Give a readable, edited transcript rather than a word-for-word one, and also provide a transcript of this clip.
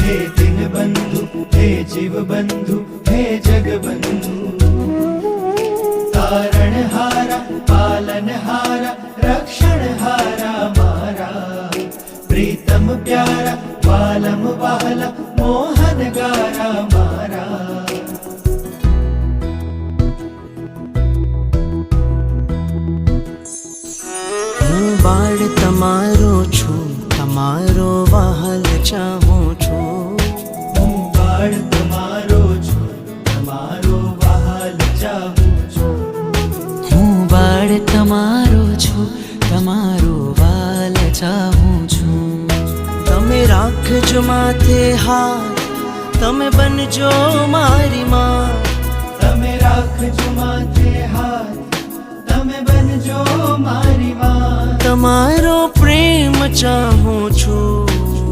हे दीनबंधु हे जीवबंधु हे जगबंधु तारणहारा पालनहारा रक्षणहारा मारा प्रीतम प्यारा वालम वाहला मोहनगारा मारा હું બાળ તમારો છું તમારો વહાલ ચાહું છું હું બાળ તમારો છું તમારો વહાલ ચાહું છું હું બાળ તમારો છું તમારો વાલ ચાહું છું તમે રાખજો માથે હાથ તમે બનજો મારી માં તમે રાખજો માથે હાથ તમે બનજો મારી માં તમારો પ્રેમ ચાહું છું